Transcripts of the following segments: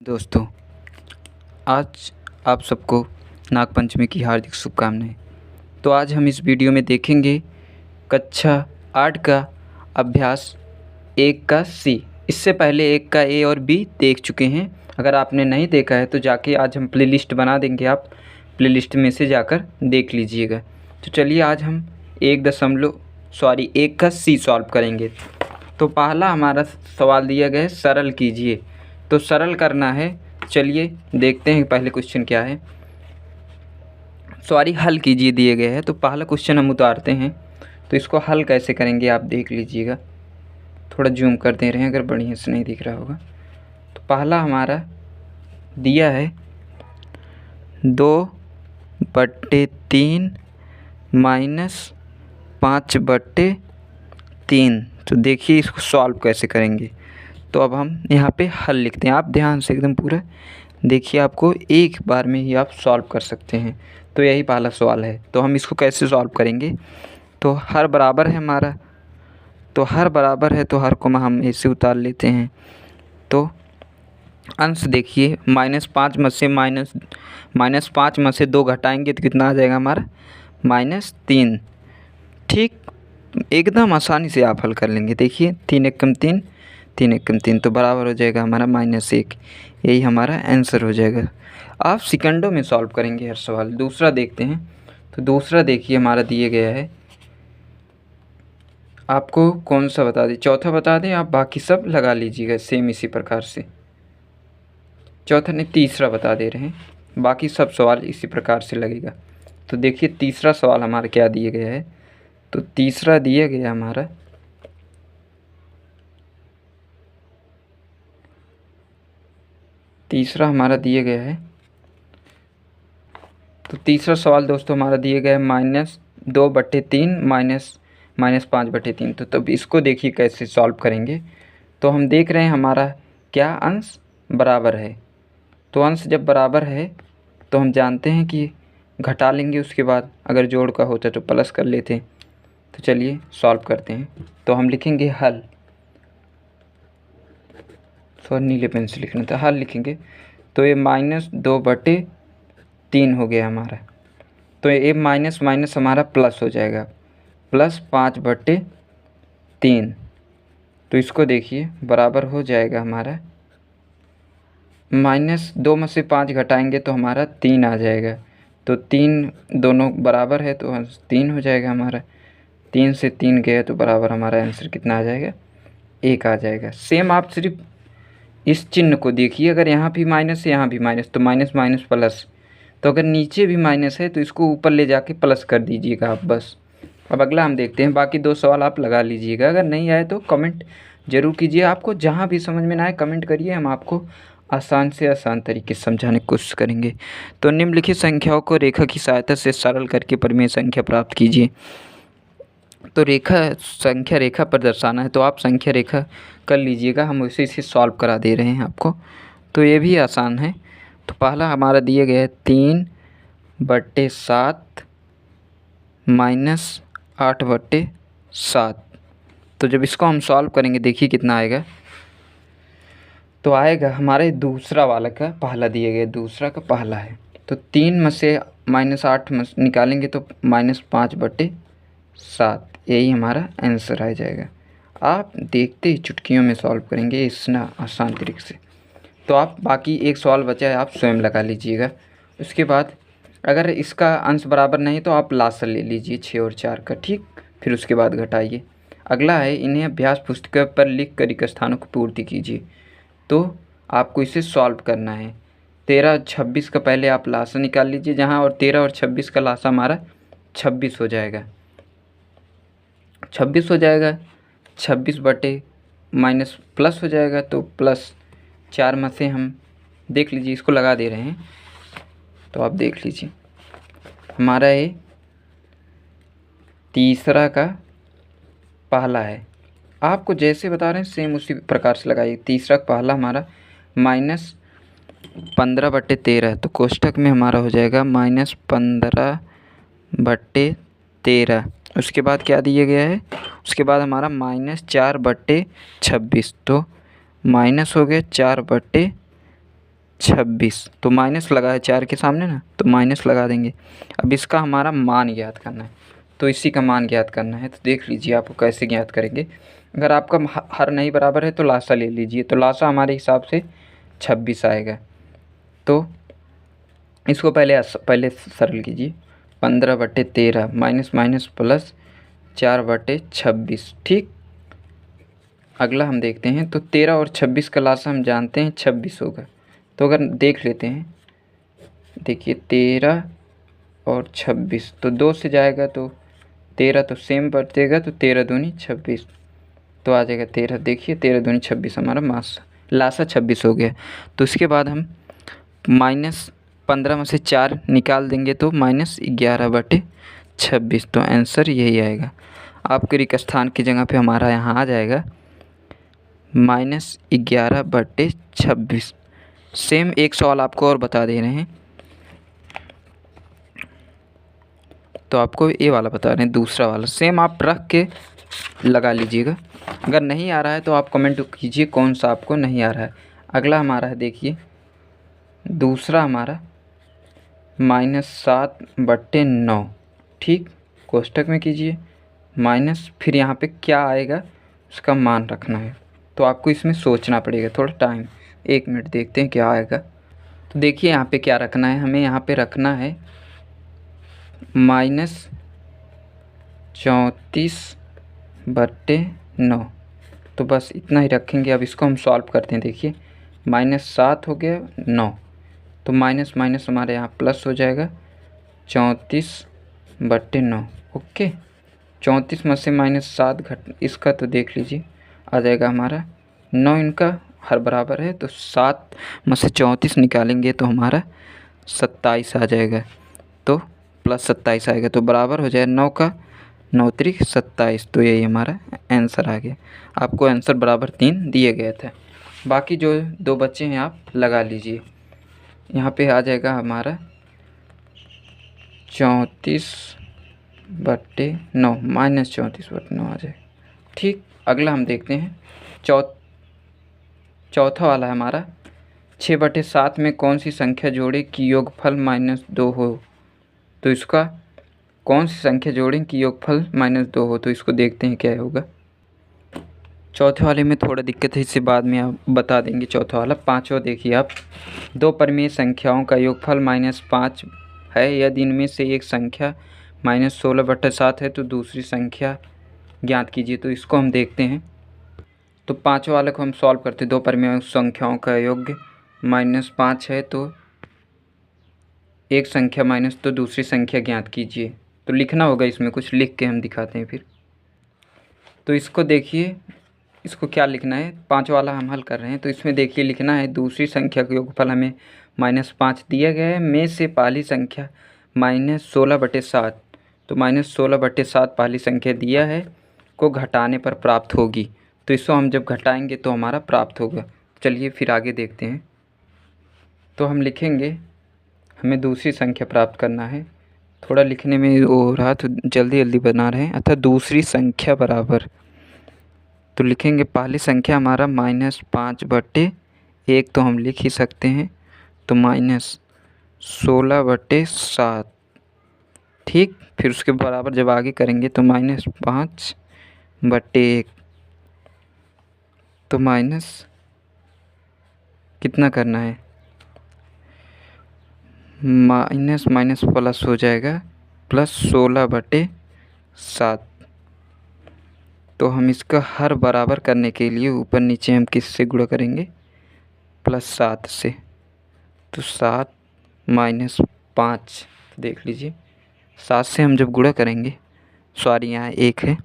दोस्तों, आज आप सबको नागपंचमी की हार्दिक शुभकामनाएं। तो आज हम इस वीडियो में देखेंगे कक्षा 8 का अभ्यास 1 का सी। इससे पहले 1 का ए और बी देख चुके हैं। अगर आपने नहीं देखा है तो जाके आज हम प्लेलिस्ट बना देंगे, आप प्लेलिस्ट में से जाकर देख लीजिएगा। तो चलिए आज हम 1 का सी सॉल्व करेंगे। तो पहला हमारा सवाल दिया गया है, सरल कीजिए। तो सरल करना है, चलिए देखते हैं पहले क्वेश्चन क्या है। हल कीजिए दिए गए हैं। तो पहला क्वेश्चन हम उतारते हैं। तो इसको हल कैसे करेंगे आप देख लीजिएगा, थोड़ा जूम कर दे रहे हैं अगर बढ़िया से नहीं दिख रहा होगा। तो पहला हमारा दिया है 2/3 माइनस 5/3। तो देखिए इसको सॉल्व कैसे करेंगे। तो अब हम यहाँ पे हल लिखते हैं। आप ध्यान से एकदम पूरा देखिए, आपको एक बार में ही आप सॉल्व कर सकते हैं। तो यही पहला सवाल है। तो हम इसको कैसे सॉल्व करेंगे। तो हर बराबर है हमारा, तो हर बराबर है तो हर को हम ऐसे उतार लेते हैं। तो अंश देखिए, -5 में से 2 घटाएंगे तो कितना आ जाएगा हमारा -3। ठीक, एकदम आसानी से आप हल कर लेंगे। देखिए 3 एकम 3, 3 एकम 3 तो बराबर हो जाएगा हमारा -1। यही हमारा आंसर हो जाएगा। आप सेकंडों में सॉल्व करेंगे हर सवाल। दूसरा देखते हैं। तो दूसरा देखिए हमारा दिए गया है, आपको कौन सा बता दें, चौथा बता दें, आप बाकी सब लगा लीजिएगा सेम इसी प्रकार से। चौथा नहीं, तीसरा बता दे रहे हैं, बाकी सब सवाल इसी प्रकार से लगेगा। तो देखिए तीसरा सवाल हमारा क्या दिया गया है। तो तीसरा दिया गया हमारा दिया गया है। तो तीसरा सवाल दोस्तों हमारा दिया गया है -2/3 -5/3। तो तब इसको देखिए कैसे सॉल्व करेंगे। तो हम देख रहे हैं हमारा क्या अंश बराबर है। तो अंश जब बराबर है तो हम जानते हैं कि घटा लेंगे, उसके बाद अगर जोड़ का होता तो प्लस कर लेते। तो चलिए सॉल्व करते हैं। तो हम लिखेंगे हल, नीले पेन से लिखना था, हल लिखेंगे। तो ये -2/3 हो गया हमारा। तो ये माइनस माइनस हमारा प्लस हो जाएगा, +5/3। तो इसको देखिए बराबर हो जाएगा हमारा -2 में से 5 घटाएंगे तो हमारा 3 आ जाएगा। तो 3 दोनों बराबर है तो 3 हो जाएगा हमारा। 3 से 3 गया तो बराबर हमारा आंसर कितना आ जाएगा, 1 आ जाएगा। सेम आप सिर्फ इस चिन्ह को देखिए, अगर यहाँ भी माइनस है यहाँ भी माइनस, तो माइनस माइनस प्लस। तो अगर नीचे भी माइनस है तो इसको ऊपर ले जाके प्लस कर दीजिएगा आप बस। अब अगला हम देखते हैं। बाकी 2 सवाल आप लगा लीजिएगा, अगर नहीं आए तो कमेंट ज़रूर कीजिए। आपको जहाँ भी समझ में ना आए कमेंट करिए, हम आपको आसान से आसान तरीके से समझाने की कोशिश करेंगे। तो निम्नलिखित संख्याओं को रेखा की सहायता से सरल करके परिमेय संख्या प्राप्त कीजिए। तो संख्या रेखा पर दर्शाना है, तो आप संख्या रेखा कर लीजिएगा, हम उसी से सॉल्व करा दे रहे हैं आपको। तो ये भी आसान है। तो पहला हमारा दिया गया है 3/7 -8/7। तो जब इसको हम सॉल्व करेंगे देखिए कितना आएगा। तो आएगा हमारे दूसरा वाला का पहला दिया गया, दूसरा का पहला है। तो 3 में से -8 में निकालेंगे तो -5/7, यही हमारा आंसर आ जाएगा। आप देखते ही चुटकियों में सॉल्व करेंगे इतना आसान तरीके से। तो आप बाकी एक सवाल बचा है, आप स्वयं लगा लीजिएगा। उसके बाद अगर इसका अंश बराबर नहीं तो आप लासा ले लीजिए 6 और 4 का, ठीक। फिर उसके बाद घटाइए। अगला है, इन्हें अभ्यास पुस्तिका पर लिख कर एक स्थानों को पूर्ति कीजिए। तो आपको इसे सॉल्व करना है। 13 और 26 का पहले आप लासा निकाल लीजिए जहाँ, और 13 और 26 का लासा हमारा 26 हो जाएगा। 26 हो जाएगा, 26 बटे माइनस प्लस हो जाएगा, तो +4 में से हम देख लीजिए, इसको लगा दे रहे हैं। तो आप देख लीजिए हमारा ये तीसरा का पहला है। आपको जैसे बता रहे हैं सेम उसी प्रकार से लगाइए। तीसरा का पहला हमारा -15/13, तो कोष्ठक में हमारा हो जाएगा -15/13। उसके बाद क्या दिया गया है, उसके बाद हमारा -4/26, तो माइनस हो गया 4/26। 26। तो माइनस लगा है 4 के सामने ना, तो माइनस लगा देंगे। अब इसका हमारा मान ज्ञात करना है, तो इसी का मान ज्ञात करना है। तो देख लीजिए आपको कैसे ज्ञात करेंगे। अगर आपका हर नहीं बराबर है तो लासा ले लीजिए। तो लासा हमारे हिसाब से 26 आएगा। तो इसको पहले सरल कीजिए। 15/13 माइनस माइनस प्लस 4/26। ठीक, अगला हम देखते हैं। तो 13 और 26 का लासा हम जानते हैं 26 होगा। तो अगर देख लेते हैं, देखिए 13 और 26 तो 2 से जाएगा तो 13 तो सेम बचेगा, तो 13 दूनी 26 तो आ जाएगा 13। देखिए 13 दूनी 26 हमारा लासा 26 हो गया। तो इसके बाद हम -15 में से 4 निकाल देंगे तो -11/26। तो आंसर यही आएगा। आपके रिक्त स्थान की जगह पे हमारा यहाँ आ जाएगा -11/26। सेम एक सवाल आपको और बता दे रहे हैं। तो आपको ये वाला बता रहे हैं, दूसरा वाला सेम आप रख के लगा लीजिएगा। अगर नहीं आ रहा है तो आप कमेंट कीजिए कौन सा आपको नहीं आ रहा है। अगला हमारा है, देखिए दूसरा हमारा -7/9। ठीक, कोष्ठक में कीजिए माइनस, फिर यहाँ पे क्या आएगा उसका मान रखना है। तो आपको इसमें सोचना पड़ेगा थोड़ा टाइम, 1 मिनट देखते हैं क्या आएगा। तो देखिए यहाँ पे क्या रखना है, हमें यहाँ पे रखना है -34/9। तो बस इतना ही रखेंगे। अब इसको हम सॉल्व करते हैं। देखिए -7 हो गया 9, तो माइनस माइनस हमारे यहाँ प्लस हो जाएगा 34/9। ओके, 34 में से -7 घट इसका, तो देख लीजिए आ जाएगा हमारा 9। इनका हर बराबर है तो 7 में से 34 निकालेंगे तो हमारा 27 आ जाएगा। तो +27 आएगा, तो बराबर हो जाए 9 का 9 त्रिक 27। तो यही हमारा आंसर आ गया। आपको आंसर बराबर 3 दिए गए थे। बाकी जो 2 बच्चे हैं आप लगा लीजिए। यहाँ पे आ जाएगा हमारा 34/9 -34/9 आ जाएगा। ठीक, अगला हम देखते हैं। चौथा वाला है हमारा 6/7 में कौन सी संख्या जोड़े कि योगफल -2 हो। तो इसका कौन सी संख्या जोड़ें कि योगफल -2 हो। तो इसको देखते हैं क्या होगा। चौथे वाले में थोड़ा दिक्कत है, इससे बाद में आप बता देंगे। चौथा वाला 5वां देखिए आप, 2 परिमेय संख्याओं का योगफल -5 है। यदि इनमें से एक संख्या -16/7 है तो दूसरी संख्या ज्ञात कीजिए। तो इसको हम देखते हैं। तो 5वां वाले को हम सॉल्व करते हैं। 2 परिमेय संख्याओं का योग -5 है, तो एक संख्या माइनस तो दूसरी संख्या ज्ञात कीजिए। तो लिखना होगा, इसमें कुछ लिख के हम दिखाते हैं फिर। तो इसको देखिए, इसको क्या लिखना है, 5 वाला हम हल कर रहे हैं। तो इसमें देखिए लिखना है दूसरी संख्या का योगफल हमें -5 दिया गया है, में से पहली संख्या -16/7। तो -16/7 पहली संख्या दिया है को घटाने पर प्राप्त होगी। तो इसको हम जब घटाएंगे तो हमारा प्राप्त होगा। चलिए फिर आगे देखते हैं। तो हम लिखेंगे, हमें दूसरी संख्या प्राप्त करना है। थोड़ा लिखने में वो हो रहा तो जल्दी जल्दी बना रहे हैं। अतः दूसरी संख्या बराबर, तो लिखेंगे पहली संख्या हमारा -5/1 तो हम लिख ही सकते हैं। तो -16/7। ठीक, फिर उसके बराबर जब आगे करेंगे तो -5/1। तो माइनस कितना करना है, माइनस माइनस प्लस हो जाएगा +16/7। तो हम इसका हर बराबर करने के लिए ऊपर नीचे हम किससे गुणा करेंगे, +7 से। तो 7 - 5 देख लीजिए, 7 से हम जब गुणा करेंगे, सॉरी यहाँ 1 है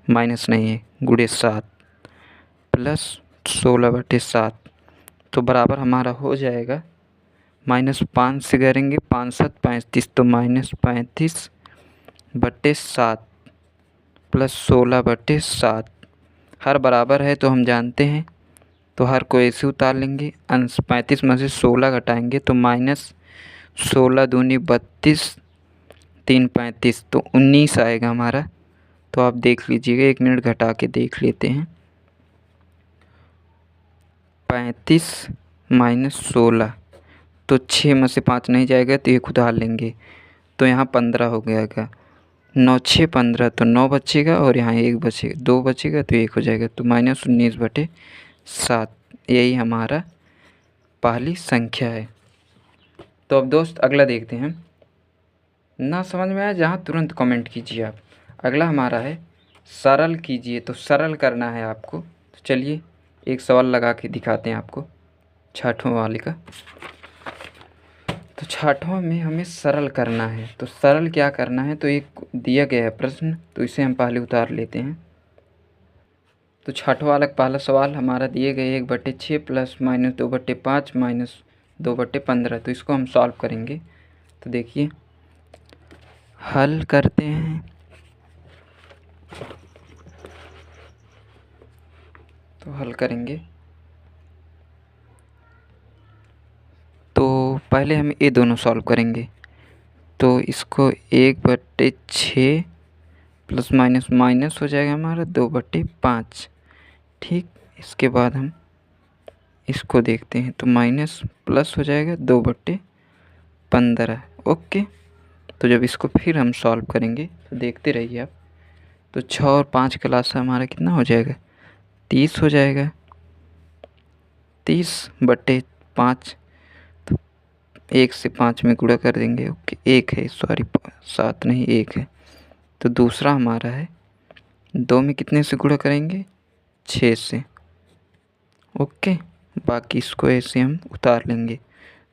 माइनस नहीं है, गुणे 7 +16/7। तो बराबर हमारा हो जाएगा -5 से करेंगे 5 7 35, तो -35/7 +16/7। हर बराबर है तो हम जानते हैं, तो हर को ऐसे उतार लेंगे। अंश 35 में से 16 घटाएंगे तो -16 दूनी 32, 3 35, तो 19 आएगा हमारा। तो आप देख लीजिएगा, 1 मिनट घटा के देख लेते हैं। 35 - 16 तो 6 में से 5 नहीं जाएगा तो 1 उधार लेंगे, तो यहाँ 15 हो जाएगा। 9 6 15, तो 9 बचेगा और यहाँ 1 बचेगा, 2 बचेगा तो 1 हो जाएगा, तो -19/7। यही हमारा पहली संख्या है। तो अब दोस्त अगला देखते हैं। ना समझ में आया जहाँ तुरंत कमेंट कीजिए आप। अगला हमारा है सरल कीजिए, तो सरल करना है आपको। तो चलिए एक सवाल लगा के दिखाते हैं आपको छठवें वाले का। तो छठवें में हमें सरल करना है, तो सरल क्या करना है, तो एक दिया गया है प्रश्न, तो इसे हम पहले उतार लेते हैं। तो छठवां वाला पहला सवाल हमारा दिए गए 1/6 प्लस माइनस 2/5 माइनस 2/15, तो इसको हम सॉल्व करेंगे। तो देखिए हल करते हैं। तो हल करेंगे तो पहले हम ये दोनों सॉल्व करेंगे। तो इसको 1/6 प्लस माइनस माइनस हो जाएगा हमारा 2/5। ठीक, इसके बाद हम इसको देखते हैं, तो माइनस प्लस हो जाएगा 2/15। ओके, तो जब इसको फिर हम सॉल्व करेंगे तो देखते रहिए आप। तो 6 और 5 का लासा हमारा कितना हो जाएगा, 30 हो जाएगा। 30/5, तो 1 से 5 में गुणा कर देंगे। ओके, 1 है, सॉरी 7 नहीं 1 है। तो दूसरा हमारा है 2 में कितने से गुणा करेंगे, 6 से। ओके, बाकी इसको ऐसे हम उतार लेंगे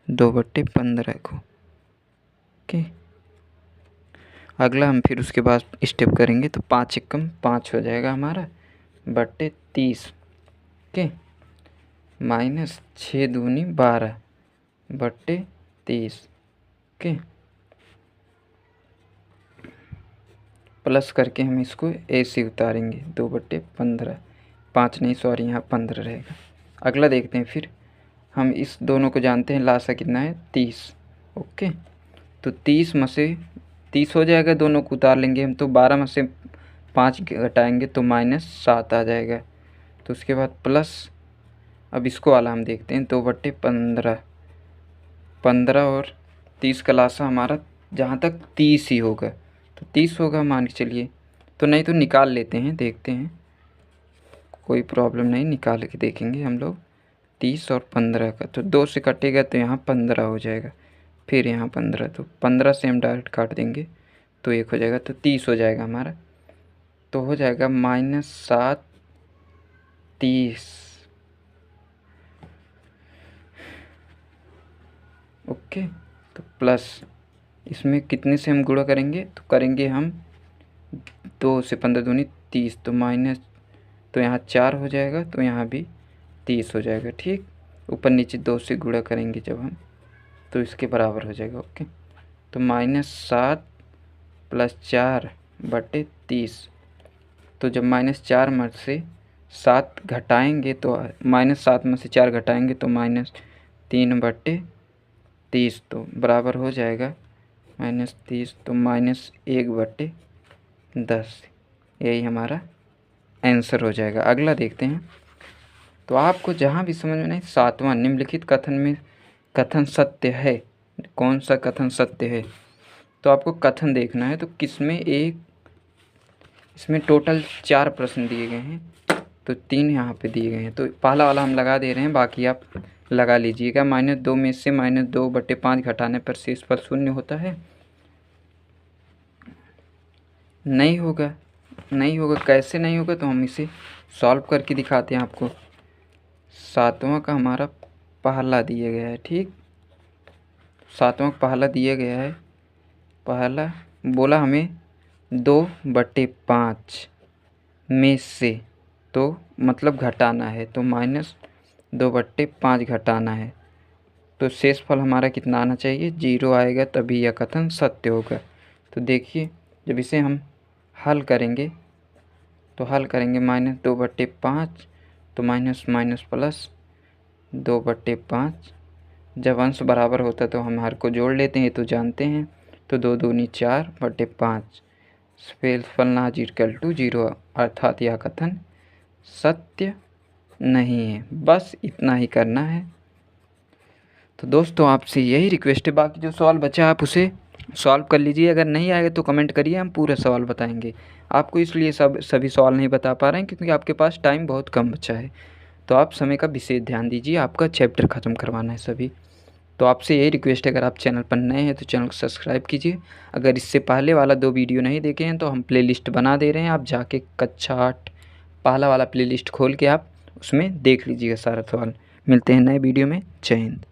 2/15 को। ओके, अगला हम फिर उसके बाद स्टेप करेंगे, तो 5 एकम 5 हो जाएगा हमारा बट्टे 30। ओके, माइनस 6 दूनी 12/30। ओके, प्लस करके हम इसको ऐसे उतारेंगे 2/15। 5 नहीं, सॉरी यहाँ 15 रहेगा। अगला देखते हैं फिर। हम इस दोनों को जानते हैं, लासा कितना है 30। ओके, तो 30 में से 30 हो जाएगा, दोनों को उतार लेंगे हम। तो 12 में से 5 घटाएंगे तो -7 आ जाएगा। तो उसके बाद प्लस, अब इसको वाला हम देखते हैं 2/15। 15 और 30 का लासा हमारा जहाँ तक 30 ही होगा, तो 30 होगा मान के चलिए। तो नहीं तो निकाल लेते हैं, देखते हैं, कोई प्रॉब्लम नहीं, निकाल के देखेंगे हम लोग 30 और 15 का। तो 2 से कटेगा तो यहाँ 15 हो जाएगा, फिर यहाँ 15, तो 15 से हम डायरेक्ट काट देंगे तो 1 हो जाएगा, तो 30 हो जाएगा हमारा। तो हो जाएगा -7 30। ओके, तो प्लस इसमें कितने से हम गुणा करेंगे, तो करेंगे हम 2 से 15 दूनी 30, तो माइनस, तो यहाँ 4 हो जाएगा, तो यहाँ भी 30 हो जाएगा। ठीक, ऊपर नीचे 2 से गुणा करेंगे जब हम, तो इसके बराबर हो जाएगा। ओके, तो -7 + 4/30। तो जब -4 में से 7 घटाएंगे, तो -7 में से 4 घटाएंगे तो -3/30, तो बराबर हो जाएगा -30, तो -1/10। यही हमारा आंसर हो जाएगा। अगला देखते हैं। तो आपको जहाँ भी समझ में नहीं, 7वां निम्नलिखित कथन में कथन सत्य है, कौन सा कथन सत्य है, तो आपको कथन देखना है। तो किसमें इसमें टोटल 4 प्रश्न दिए गए हैं, तो 3 यहाँ पे दिए गए हैं। तो पहला वाला हम लगा दे रहे हैं, बाकी आप लगा लीजिएगा। -2 में से -2/5 घटाने पर शेषफल 0 होता है। नहीं होगा, नहीं होगा, कैसे नहीं होगा, तो हम इसे सॉल्व करके दिखाते हैं आपको। 7वां का हमारा पहला दिया गया है। ठीक, 7वां का पहला दिया गया है। पहला बोला हमें 2/5 में से, तो मतलब घटाना है, तो -2/5 घटाना है, तो शेषफल हमारा कितना आना चाहिए, 0 आएगा, तभी यह कथन सत्य होगा। तो देखिए जब इसे हम हल करेंगे, तो हल करेंगे -2/5, तो माइनस माइनस प्लस 2/5। जब अंश बराबर होता है तो हम हर को जोड़ लेते हैं, तो जानते हैं। तो 2 दूनी 4/5, शेषफल नॉट इक्वल टू 0, अर्थात यह कथन सत्य नहीं है। बस इतना ही करना है। तो दोस्तों आपसे यही रिक्वेस्ट है, बाकी जो सवाल बचा आप उसे सॉल्व कर लीजिए। अगर नहीं आएगा तो कमेंट करिए, हम पूरा सवाल बताएंगे आपको। इसलिए सभी सवाल नहीं बता पा रहे हैं क्योंकि आपके पास टाइम बहुत कम बचा है। तो आप समय का विशेष ध्यान दीजिए, आपका चैप्टर ख़त्म करवाना है सभी। तो आपसे यही रिक्वेस्ट है, अगर आप चैनल पर नए हैं तो चैनल को सब्सक्राइब कीजिए। अगर इससे पहले वाला 2 वीडियो नहीं देखे हैं तो हम प्लेलिस्ट बना दे रहे हैं, आप जाके कक्षा 8 पहला वाला प्लेलिस्ट खोल के आप उसमें देख लीजिएगा सारा सवाल। मिलते हैं नए वीडियो में। जय हिंद।